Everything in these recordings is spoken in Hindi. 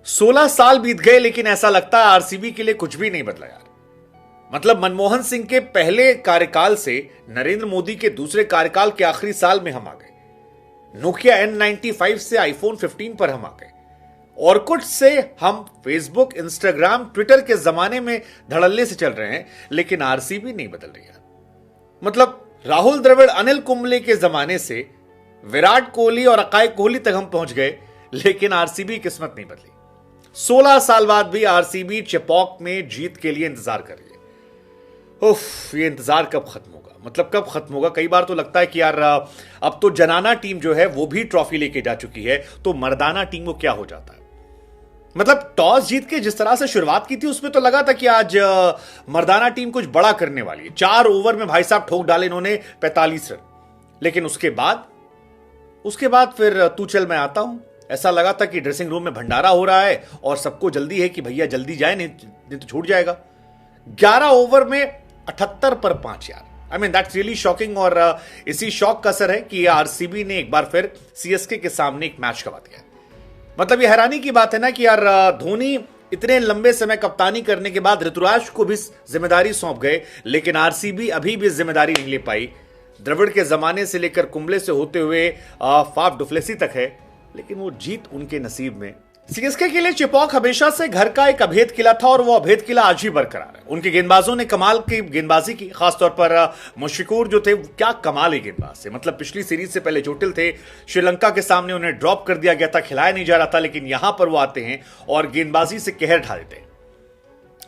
16 साल बीत गए लेकिन ऐसा लगता है आरसीबी के लिए कुछ भी नहीं बदला यार। मतलब मनमोहन सिंह के पहले कार्यकाल से नरेंद्र मोदी के दूसरे कार्यकाल के आखिरी साल में हम आ गए। नोकिया N95 से आईफोन 15 पर हम आ गए। ऑर्कुट से हम फेसबुक, इंस्टाग्राम, ट्विटर के जमाने में धड़ल्ले से चल रहे हैं, लेकिन आरसीबी नहीं बदल रही है। मतलब राहुल द्रविड़, अनिल कुंबले के जमाने से विराट कोहली और अकाई कोहली तक हम पहुंच गए, लेकिन आरसीबी किस्मत नहीं बदली। 16 साल बाद भी आरसीबी चेपॉक में जीत के लिए इंतजार कर रही है। उफ, ये इंतजार कब खत्म होगा? मतलब कब खत्म होगा? कई बार तो लगता है कि यार अब तो जनाना टीम जो है वो भी ट्रॉफी लेके जा चुकी है, तो मर्दाना टीम को क्या हो जाता है। मतलब टॉस जीत के जिस तरह से शुरुआत की थी उसमें तो लगा था कि आज मर्दाना टीम कुछ बड़ा करने वाली है। 4 ओवर में भाई साहब ठोक डाले इन्होंने 45 रन। लेकिन उसके बाद फिर तू चल मैं आता हूं। ऐसा लगा था कि ड्रेसिंग रूम में भंडारा हो रहा है और सबको जल्दी है कि भैया जल्दी जाए, नहीं तो छूट जाएगा। 11 ओवर में 78 पर 5 यार। I mean that's really shocking. और इसी शॉक का असर है कि आरसीबी ने एक बार फिर सीएसके के सामने एक मैच गंवा दिया। मतलब ये हैरानी की बात है ना कि यार धोनी इतने लंबे समय कप्तानी करने के बाद ऋतुराज को भी जिम्मेदारी सौंप गए, लेकिन आरसीबी अभी भी जिम्मेदारी नहीं ले पाई। द्रविड़ के जमाने से लेकर कुंबले से होते हुए फाफ डुप्लेसी तक है, लेकिन वो जीत उनके नसीब में। सीएसके के लिए चेपॉक हमेशा से घर का एक अभेद किला था और वो अभेद किला आज भी बरकरार है। उनके गेंदबाजों ने कमाल की गेंदबाजी की, खासतौर पर मुश्फिकूर जो थे, क्या कमाल है गेंदबाज थे। मतलब पिछली सीरीज से पहले चोटिल थे, श्रीलंका के सामने उन्हें ड्रॉप कर दिया गया था, खिलाया नहीं जा रहा था, लेकिन यहां पर वो आते हैं और गेंदबाजी से कहर ढा देते हैं।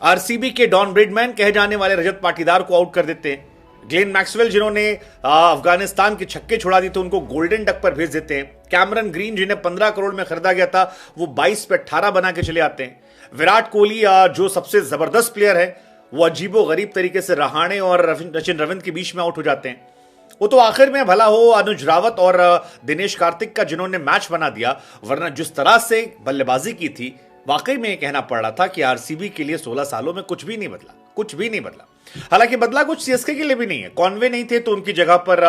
आरसीबी के डॉन ब्रिडमैन कहे जाने वाले रजत पाटीदार को आउट कर देते हैं। ग्लेन मैक्सवेल जिन्होंने अफगानिस्तान के छक्के छुड़ा दिए थे, उनको गोल्डन डक पर भेज देते हैं। कैमरन ग्रीन जिन्हें 15 करोड़ में खरीदा गया था, वो 22 पे 18 बना के चले आते हैं। विराट कोहली जो सबसे जबरदस्त प्लेयर है, वो अजीबो गरीब तरीके से रहाणे और सचिन रविंद्र के बीच में आउट हो जाते हैं। वो तो आखिर में भला हो अनुज रावत और दिनेश कार्तिक का, जिन्होंने मैच बना दिया, वरना जिस तरह से बल्लेबाजी की थी, वाकई में कहना पड़ रहा था कि आरसीबी के लिए 16 सालों में कुछ भी नहीं बदला, कुछ भी नहीं बदला। हालांकि बदला कुछ सीएसके के लिए भी नहीं है। कॉनवे नहीं थे तो उनकी जगह पर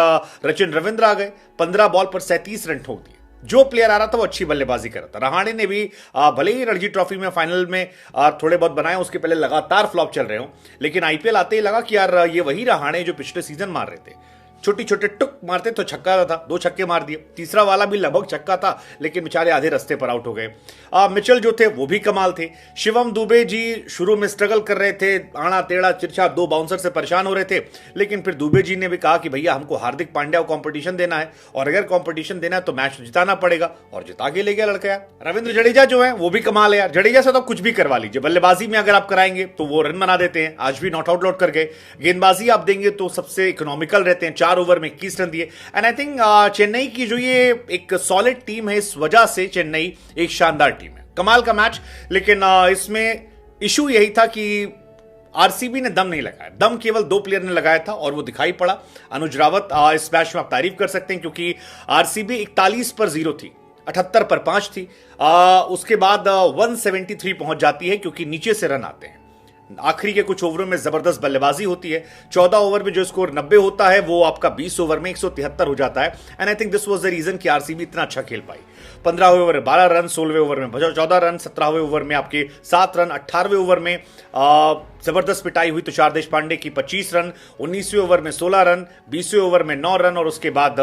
सचिन रविंद्र आ गए। 15 बॉल पर 37 रन ठोक दिए। जो प्लेयर आ रहा था वो अच्छी बल्लेबाजी कर रहा था। रहाणे ने भी भले ही रणजी ट्रॉफी में फाइनल में थोड़े बहुत बनाए, उसके पहले लगातार फ्लॉप चल रहे हो, लेकिन आईपीएल आते ही लगा कि यार ये वही रहाणे जो पिछले सीजन मार रहे थे। छोटी छोटे टुक मारते तो छक्का था, 2 छक्के मार दिए। तीसरा वाला भी लगभग छक्का था, लेकिन बेचारे आधे रास्ते पर आउट हो गए। मिचेल जो थे वो भी कमाल थे। शिवम दुबे जी शुरू में स्ट्रगल कर रहे थे, आड़ा टेढ़ा तिरछा 2 बाउंसर से परेशान हो रहे थे, लेकिन फिर दुबे जी ने भी कहा कि भैया हमको हार्दिक पांड्या को कंपटीशन देना है, और अगर कंपटीशन देना है तो मैच जिताना पड़ेगा, और जिता के ले गया लड़का यार। रविंद्र जडेजा जो है वो भी कमाल है यार। जडेजा से तो कुछ भी करवा लीजिए, बल्लेबाजी में अगर आप कराएंगे तो वो रन बना देते हैं। आज भी नॉट आउट लौट कर गए। गेंदबाजी आप देंगे तो सबसे इकोनॉमिकल रहते हैं, 4 ओवर में 21 रन दिए। एंड आई थिंक चेन्नई की जो ये एक सॉलिड टीम है, इस वजह से चेन्नई एक शानदार टीम है। कमाल का मैच, लेकिन इसमें इशू यही था कि आरसीबी ने दम नहीं लगाया। दम केवल 2 प्लेयर ने लगाया था और वो दिखाई पड़ा। अनुज रावत इस मैच में आप तारीफ कर सकते हैं, क्योंकि आरसीबी 41 पर 0 थी, 78 पर 5 थी। उसके बाद 173 पहुंच जाती है, क्योंकि नीचे से रन आते हैं। आखिरी के कुछ ओवरों में जबरदस्त बल्लेबाजी होती है। 14 ओवर में जो स्कोर 90 होता है, वो आपका 20 ओवर में 173 हो जाता है। And I think this was the reason कि आरसीबी इतना अच्छा खेल पाई। 15 ओवर में 12 रन, 16वें ओवर में 14 रन, 17वें ओवर में आपके 7 रन, 18वें ओवर में जबरदस्त पिटाई हुई तुषार देशपांडे की 25 रन, 19वें ओवर में 16 रन, 20वें ओवर में 9 रन, और उसके बाद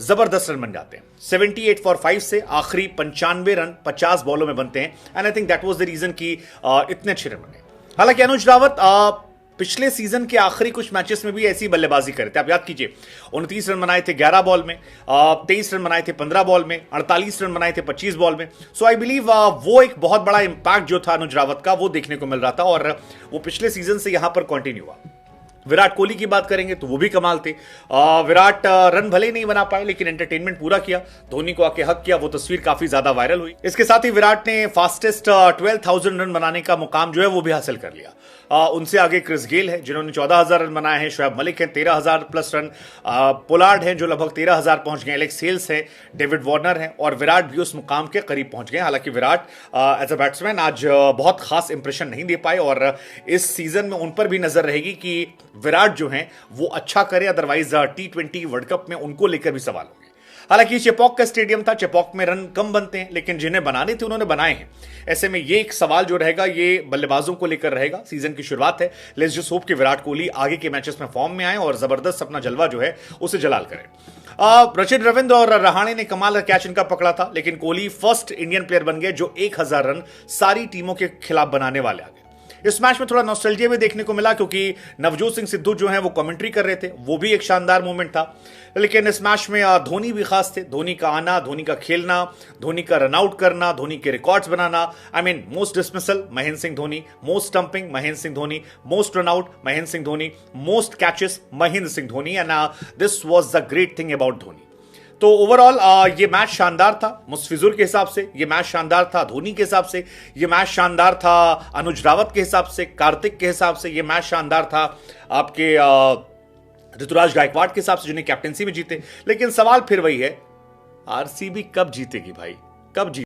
जबरदस्त रन बन जाते हैं। 78 फॉर 5 से आखिरी 95 रन 50 बॉलों में बनते हैं। And I think that was the reason कि इतने अच्छे रन बने। हालांकि अनुज रावत पिछले सीजन के आखिरी कुछ मैचेस में भी ऐसी बल्लेबाजी करे थे। आप याद कीजिए, 29 रन बनाए थे 11 बॉल में, 23 रन बनाए थे 15 बॉल में, 48 रन बनाए थे 25 बॉल में। सो आई बिलीव वो एक बहुत बड़ा इंपैक्ट जो था अनुज रावत का, वो देखने को मिल रहा था, और वो पिछले सीजन से यहां पर कंटिन्यू हुआ। विराट कोहली की बात करेंगे तो वो भी कमाल थे। विराट रन भले नहीं बना पाए, लेकिन एंटरटेनमेंट पूरा किया, धोनी को आके हक किया। वो तस्वीर काफी ज्यादा वायरल हुई। इसके साथ ही विराट ने फास्टेस्ट 12,000 रन बनाने का मुकाम जो है वो भी हासिल कर लिया। उनसे आगे क्रिस गेल है, जिन्होंने 14,000 रन बनाए हैं। शोएब मलिक है 13,000 प्लस रन। पोलार्ड हैं जो लगभग 13,000 पहुंच गए। एलेक्स हेल्स है, डेविड वार्नर है, और विराट भी उस मुकाम के करीब पहुंच गए। हालांकि विराट एज अ बैट्समैन आज बहुत खास इंप्रेशन नहीं दे पाए, और इस सीजन में उन पर भी नजर रहेगी कि विराट जो है वो अच्छा करे, अदरवाइज T20 वर्ल्ड कप में उनको लेकर भी सवाल होंगे। हालांकि चेपॉक का स्टेडियम था, चेपॉक में रन कम बनते हैं, लेकिन जिन्हें बनाने थे उन्होंने बनाए हैं। ऐसे में ये एक सवाल जो रहेगा ये बल्लेबाजों को लेकर रहेगा। सीजन की शुरुआत है, लेट्स जस्ट होप कि विराट कोहली आगे के मैचेस में फॉर्म में आए और जबरदस्त अपना जलवा जो है उसे जलाल करें। रचिन रविंद्र और रहाणे ने कमाल का कैच इनका पकड़ा था, लेकिन कोहली फर्स्ट इंडियन प्लेयर बन गए जो 1000 रन सारी टीमों के खिलाफ बनाने वाले आ गए। इस मैच में थोड़ा नॉस्टैल्जिया भी देखने को मिला, क्योंकि नवजोत सिंह सिद्धू जो है वो कमेंट्री कर रहे थे, वो भी एक शानदार मोमेंट था। लेकिन इस मैच में धोनी भी खास थे। धोनी का आना, धोनी का खेलना, धोनी का रनआउट करना, धोनी के रिकॉर्ड्स बनाना। I mean most dismissal Mahendra Singh Dhoni, most stumping Mahendra Singh Dhoni, most run out Mahendra Singh Dhoni, most catches Mahendra Singh Dhoni, and this was the great thing about Dhoni. तो ओवरऑल ये मैच शानदार था मुस्तफिजुर के हिसाब से, ये मैच शानदार था धोनी के हिसाब से, ये मैच शानदार था अनुज रावत के हिसाब से, कार्तिक के हिसाब से, ये मैच शानदार था आपके ऋतुराज गायकवाड़ के हिसाब से जिन्हें कैप्टेंसी में जीते। लेकिन सवाल फिर वही है, आरसीबी कब जीतेगी भाई, कब जीतेगी?